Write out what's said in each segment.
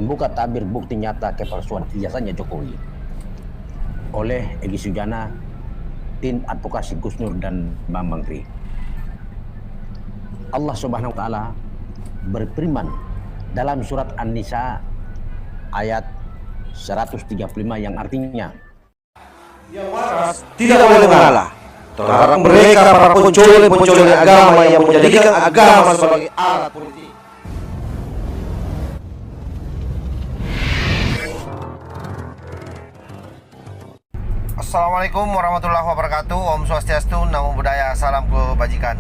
pembuka tabir bukti nyata kepalsuan ijazahnya Jokowi oleh Egy Sujana, tim advokasi Gus Nur dan Bambang Tri. Allah Subhanahu wa taala berfirman dalam surat An-Nisa ayat 135 yang artinya, yang waras tidak boleh mengalah terhadap mereka para pencuri agama yang menjadikan agama sebagai alat politik. Assalamualaikum warahmatullahi wabarakatuh. Om Swastiastu, Namo Buddhaya, salam kebajikan.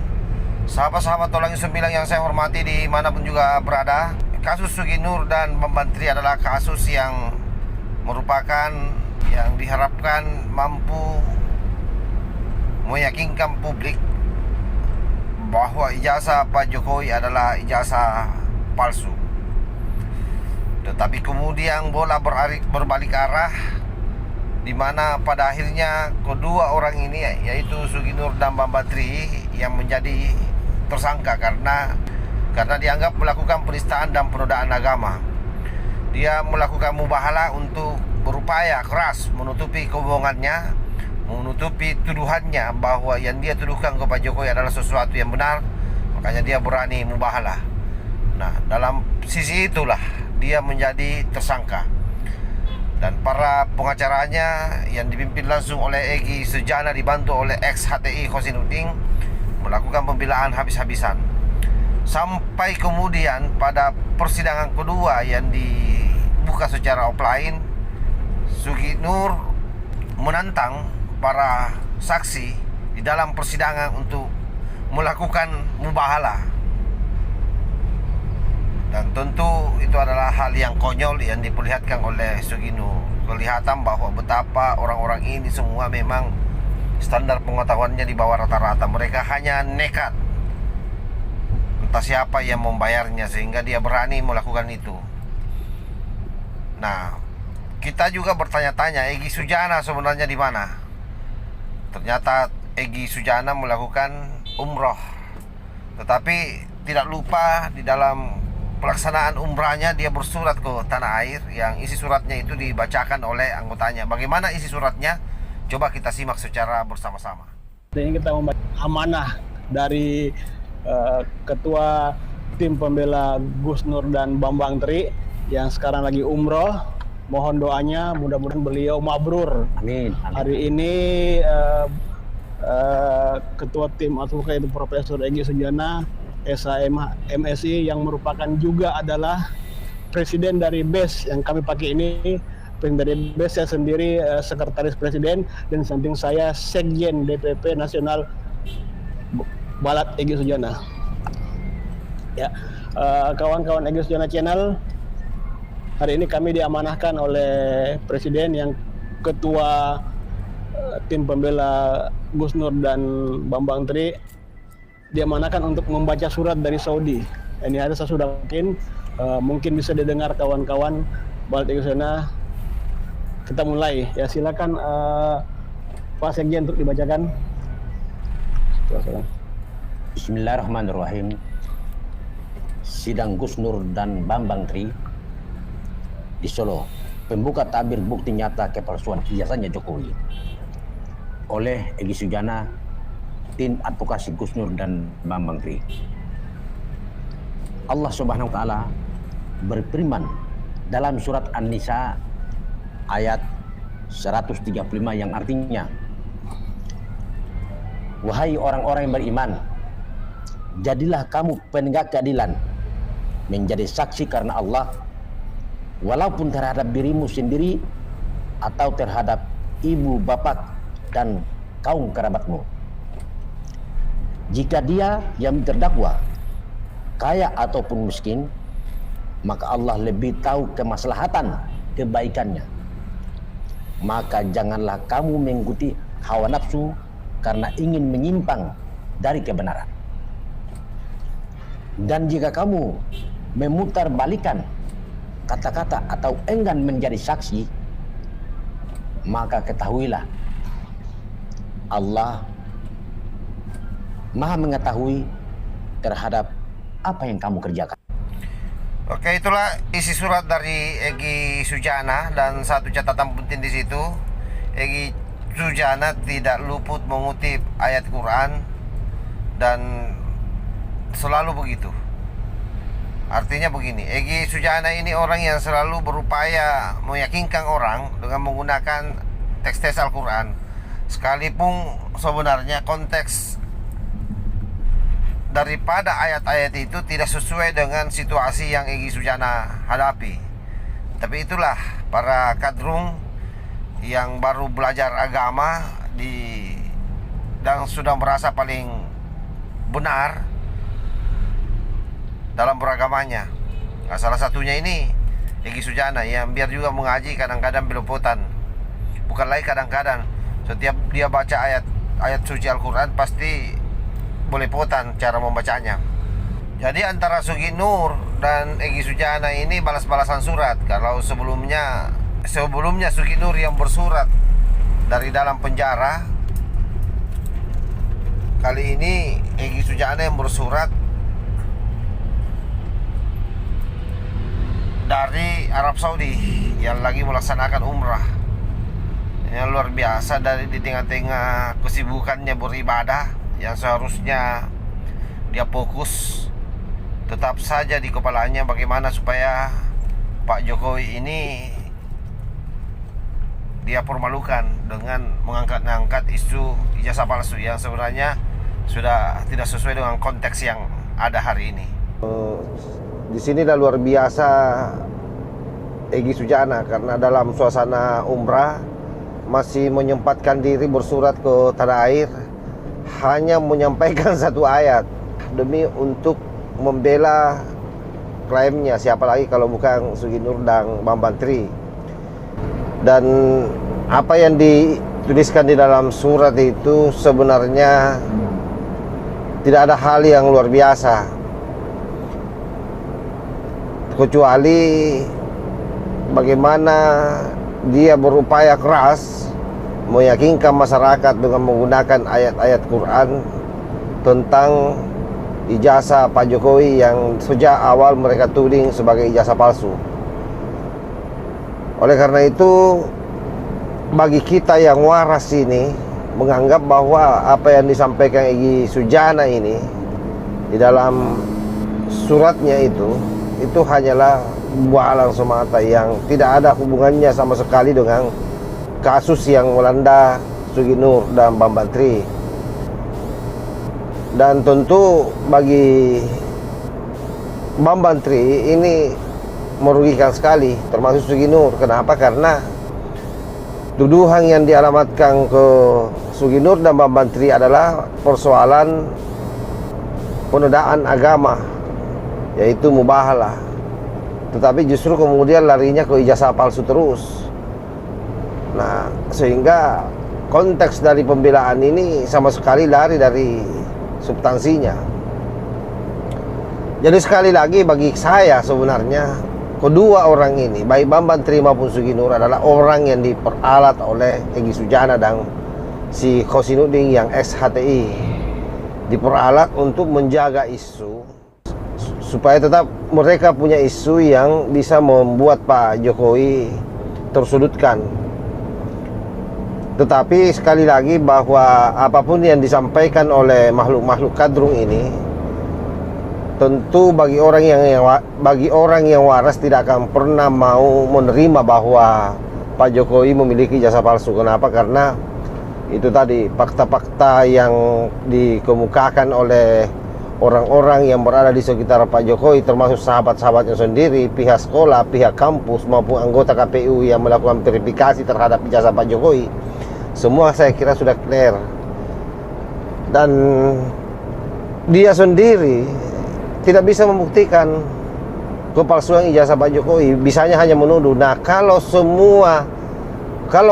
Sahabat-sahabat Tolangi Sembilan yang saya hormati dimanapun juga berada, kasus Sugi Nur dan Bambang Tri adalah kasus yang merupakan yang diharapkan mampu meyakinkan publik bahwa ijazah Pak Jokowi adalah ijazah palsu. Tetapi kemudian bola berbalik arah, di mana pada akhirnya kedua orang ini yaitu Sugi Nur dan Bambang Tri yang menjadi tersangka karena dianggap melakukan penistaan dan penodaan agama. Dia melakukan mubahalah untuk berupaya keras menutupi kebohongannya, menutupi tuduhannya bahwa yang dia tuduhkan kepada Jokowi adalah sesuatu yang benar. Makanya dia berani mubahalah. Nah, dalam sisi itulah dia menjadi tersangka. Dan para pengacaranya yang dipimpin langsung oleh Egy Sujana dibantu oleh ex-HTI Khosinuddin melakukan pembelaan habis-habisan. Sampai kemudian pada persidangan kedua yang dibuka secara offline, Sugi Nur menantang para saksi di dalam persidangan untuk melakukan mubahalah. Dan tentu itu adalah hal yang konyol yang diperlihatkan oleh Sugi Nur. Kelihatan bahwa betapa orang-orang ini semua memang standar pengetahuannya di bawah rata-rata. Mereka hanya nekat, entah siapa yang membayarnya sehingga dia berani melakukan itu. Nah, kita juga bertanya-tanya, Egy Sujana sebenarnya di mana? Ternyata Egy Sujana melakukan umroh, tetapi tidak lupa di dalam pelaksanaan umrahnya dia bersurat ke tanah air yang isi suratnya itu dibacakan oleh anggotanya. Bagaimana isi suratnya? Coba kita simak secara bersama-sama. Ini kita membaca amanah dari ketua tim pembela Gus Nur dan Bambang Tri yang sekarang lagi umroh. Mohon doanya, mudah-mudahan beliau mabrur. Amin. Hari ini ketua tim advokat itu Profesor Egy Sujana, SHM MSI, yang merupakan juga adalah presiden dari BES yang kami pakai ini. Presiden dari BES saya sendiri sekretaris presiden, dan samping saya sekjen DPP Nasional Balat Egy Sujana. Ya, kawan-kawan Egy Sujana Channel, hari ini kami diamanahkan oleh presiden yang ketua tim pembela Gus Nur dan Bambang Tri, diamanahkan untuk membaca surat dari Saudi. Ini ada saya sudah mungkin bisa didengar kawan-kawan Balat Egy Sujana. Kita mulai ya, silakan Pak Sekjen untuk dibacakan. Bismillahirrahmanirrahim. Sidang Gus Nur dan Bambang Tri di Solo, pembuka tabir bukti nyata kepalsuan ijazahnya Jokowi oleh Egy Sujana, tim advokasi Gus Nur dan Bambang Tri. Allah Subhanahu wa taala berfirman dalam surat An-Nisa ayat 135 yang artinya, wahai orang-orang yang beriman, jadilah kamu penegak keadilan, menjadi saksi karena Allah, walaupun terhadap dirimu sendiri atau terhadap ibu, bapak, dan kaum kerabatmu. Jika dia yang terdakwa kaya ataupun miskin, maka Allah lebih tahu kemaslahatan kebaikannya. Maka janganlah kamu mengikuti hawa nafsu karena ingin menyimpang dari kebenaran. Dan jika kamu memutarbalikan kata-kata atau enggan menjadi saksi, maka ketahuilah Allah Maha mengetahui terhadap apa yang kamu kerjakan. Oke, itulah isi surat dari Egy Sujana, dan satu catatan penting di situ, Egy Sujana tidak luput mengutip ayat Quran dan selalu begitu. Artinya begini, Egy Sujana ini orang yang selalu berupaya meyakinkan orang dengan menggunakan teks-teks Al-Quran, sekalipun sebenarnya konteks daripada ayat-ayat itu tidak sesuai dengan situasi yang Egy Sujana hadapi. Tapi itulah para kadrung yang baru belajar agama dan sudah merasa paling benar dalam beragamanya. Nah, salah satunya ini Egy Sujana yang biar juga mengaji kadang-kadang belepotan. Bukan lagi kadang-kadang, setiap dia baca ayat suci Al-Quran pasti belepotan cara membacanya. Jadi antara Sugi Nur dan Egy Sujana ini balas-balasan surat. Kalau sebelumnya Sugi Nur yang bersurat dari dalam penjara, kali ini Egy Sujana yang bersurat dari Arab Saudi yang lagi melaksanakan umrah. Yang luar biasa, dari di tengah-tengah kesibukannya beribadah yang seharusnya dia fokus, tetap saja di kepalanya bagaimana supaya Pak Jokowi ini dia permalukan dengan mengangkat isu ijazah palsu yang sebenarnya sudah tidak sesuai dengan konteks yang ada hari ini. Di sini dah luar biasa Egy Sujana, karena dalam suasana umrah masih menyempatkan diri bersurat ke tanah air, hanya menyampaikan satu ayat demi untuk membela klaimnya. Siapa lagi kalau bukan Sugi Nur dan Bambang Tri. Dan apa yang dituliskan di dalam surat itu sebenarnya tidak ada hal yang luar biasa, kecuali bagaimana dia berupaya keras meyakinkan masyarakat dengan menggunakan ayat-ayat Quran tentang ijazah Pak Jokowi yang sejak awal mereka tuding sebagai ijazah palsu. Oleh karena itu, bagi kita yang waras ini menganggap bahwa apa yang disampaikan Egy Sujana ini di dalam suratnya itu hanyalah bualan semata yang tidak ada hubungannya sama sekali dengan kasus yang melanda Sugi Nur dan Bambang Tri. Dan tentu bagi Bambang Tri ini merugikan sekali, termasuk Sugi Nur. Kenapa? Karena tuduhan yang dialamatkan ke Sugi Nur dan Bambang Tri adalah persoalan penodaan agama, yaitu mubahalah. Tetapi justru kemudian larinya ke ijazah palsu terus. Nah, sehingga konteks dari pembelaan ini sama sekali lari dari substansinya. Jadi sekali lagi bagi saya sebenarnya kedua orang ini, baik Bambang Tri maupun Sugi Nur, adalah orang yang diperalat oleh Egy Sujana dan si Khosinuddin yang ex-HTI. Diperalat untuk menjaga isu supaya tetap mereka punya isu yang bisa membuat Pak Jokowi tersudutkan. Tetapi sekali lagi bahwa apapun yang disampaikan oleh makhluk-makhluk kadrung ini, tentu bagi orang yang waras tidak akan pernah mau menerima bahwa Pak Jokowi memiliki ijazah palsu. Kenapa? Karena itu tadi fakta-fakta yang dikemukakan oleh orang-orang yang berada di sekitar Pak Jokowi, termasuk sahabat-sahabatnya sendiri, pihak sekolah, pihak kampus maupun anggota KPU yang melakukan verifikasi terhadap ijazah Pak Jokowi. Semua saya kira sudah clear. Dan dia sendiri tidak bisa membuktikan kepalsuan ijazah Pak Jokowi, bisanya hanya menuduh. Nah, kalau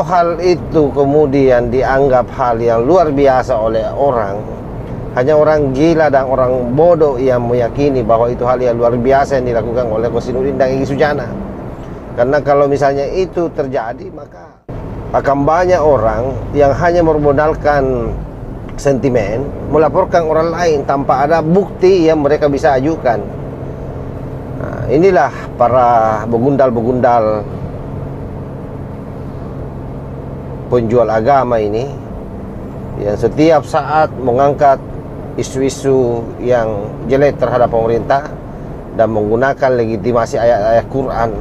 hal itu kemudian dianggap hal yang luar biasa oleh orang, hanya orang gila dan orang bodoh yang meyakini bahwa itu hal yang luar biasa yang dilakukan oleh Khosinuddin dan Egy Sujana. Karena kalau misalnya itu terjadi, maka akan banyak orang yang hanya bermodalkan sentimen melaporkan orang lain tanpa ada bukti yang mereka bisa ajukan. Nah, inilah para begundal-begundal penjual agama ini yang setiap saat mengangkat isu-isu yang jelek terhadap pemerintah dan menggunakan legitimasi ayat-ayat Quran.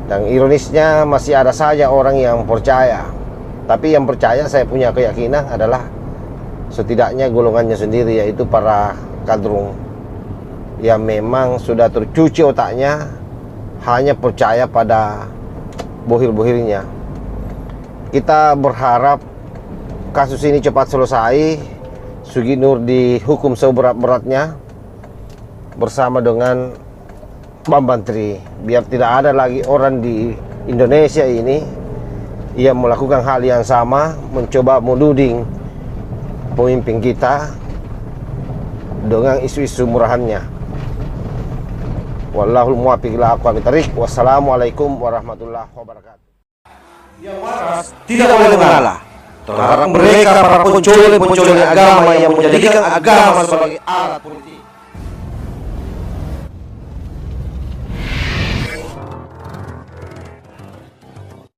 Dan ironisnya masih ada saja orang yang percaya. Tapi yang percaya, saya punya keyakinan, adalah setidaknya golongannya sendiri, yaitu para kadrung yang memang sudah tercuci otaknya, hanya percaya pada bohir-bohirnya. Kita berharap kasus ini cepat selesai, Sugi Nur dihukum seberat-beratnya bersama dengan Bambantri, biar tidak ada lagi orang di Indonesia ini yang melakukan hal yang sama, mencoba menuding pemimpin kita dengan isu-isu murahannya. Wallahul muwaffiq ila aqwamit thariq. Wassalamualaikum warahmatullahi wabarakatuh. Yang waras tidak boleh mengalah terhadap mereka para penculik agama yang menjadikan agama sebagai alat politik.